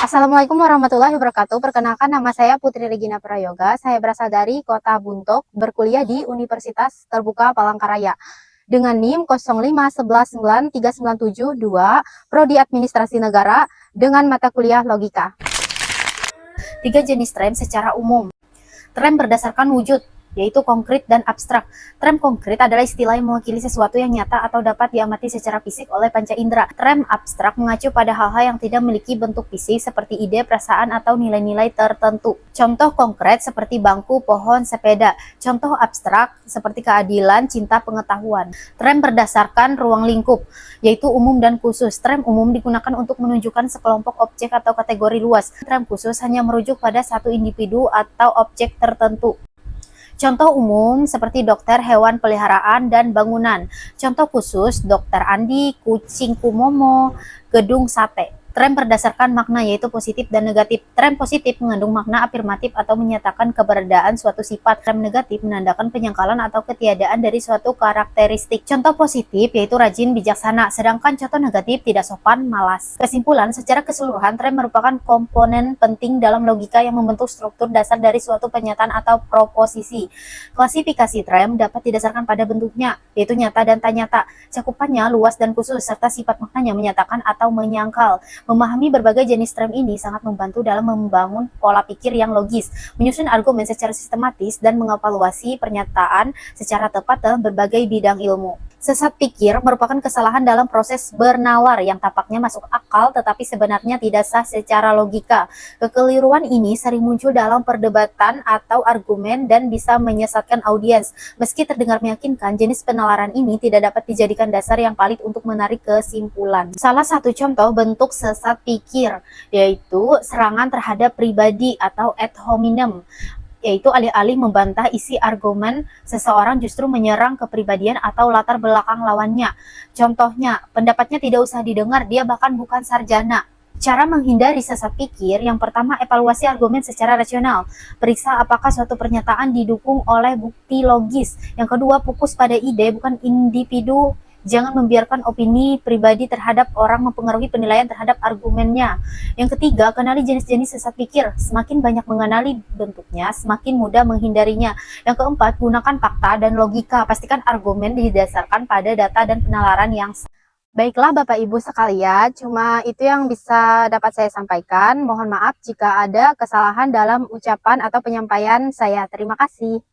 Assalamualaikum warahmatullahi wabarakatuh. Perkenalkan, nama saya Putri Regina Prayoga. Saya berasal dari Kota Buntok, berkuliah di Universitas Terbuka Palangkaraya. Dengan NIM 051193972, Prodi Administrasi Negara, dengan mata kuliah Logika. Tiga jenis trem secara umum. Trem berdasarkan wujud, yaitu konkret dan abstrak. Trem konkret adalah istilah yang mewakili sesuatu yang nyata atau dapat diamati secara fisik oleh panca indera. Trem abstrak mengacu pada hal-hal yang tidak memiliki bentuk fisik seperti ide, perasaan, atau nilai-nilai tertentu. Contoh konkret seperti bangku, pohon, sepeda. Contoh abstrak seperti keadilan, cinta, pengetahuan. Trem berdasarkan ruang lingkup, yaitu umum dan khusus. Trem umum digunakan untuk menunjukkan sekelompok objek atau kategori luas. Trem khusus hanya merujuk pada satu individu atau objek tertentu. Contoh umum seperti dokter, hewan peliharaan, dan bangunan. Contoh khusus, dokter Andi, kucing Kumomo, gedung sate. Trem berdasarkan makna, yaitu positif dan negatif. Trem positif mengandung makna afirmatif atau menyatakan keberadaan suatu sifat. Trem negatif menandakan penyangkalan atau ketiadaan dari suatu karakteristik. Contoh positif yaitu rajin, bijaksana, sedangkan contoh negatif tidak sopan, malas. Kesimpulan, secara keseluruhan trem merupakan komponen penting dalam logika yang membentuk struktur dasar dari suatu pernyataan atau proposisi. Klasifikasi trem dapat didasarkan pada bentuknya, yaitu nyata dan tak nyata, cakupannya luas dan khusus, serta sifat maknanya menyatakan atau menyangkal. Memahami berbagai jenis trem ini sangat membantu dalam membangun pola pikir yang logis, menyusun argumen secara sistematis, dan mengevaluasi pernyataan secara tepat dalam berbagai bidang ilmu. Sesat pikir merupakan kesalahan dalam proses bernalar yang tampaknya masuk akal tetapi sebenarnya tidak sah secara logika. Kekeliruan ini sering muncul dalam perdebatan atau argumen dan bisa menyesatkan audiens. Meski terdengar meyakinkan, jenis penalaran ini tidak dapat dijadikan dasar yang valid untuk menarik kesimpulan. Salah satu contoh bentuk sesat pikir yaitu serangan terhadap pribadi atau ad hominem, yaitu alih-alih membantah isi argumen, seseorang justru menyerang kepribadian atau latar belakang lawannya. Contohnya, pendapatnya tidak usah didengar, dia bahkan bukan sarjana. Cara menghindari sesat pikir, yang pertama, evaluasi argumen secara rasional. Periksa apakah suatu pernyataan didukung oleh bukti logis. Yang kedua, fokus pada ide, bukan individu. Jangan membiarkan opini pribadi terhadap orang mempengaruhi penilaian terhadap argumennya. Yang ketiga, kenali jenis-jenis sesat pikir. Semakin banyak mengenali bentuknya, semakin mudah menghindarinya. Yang keempat, gunakan fakta dan logika. Pastikan argumen didasarkan pada data dan penalaran yang sah. Baiklah Bapak Ibu sekalian, cuma itu yang bisa dapat saya sampaikan. Mohon maaf jika ada kesalahan dalam ucapan atau penyampaian saya. Terima kasih.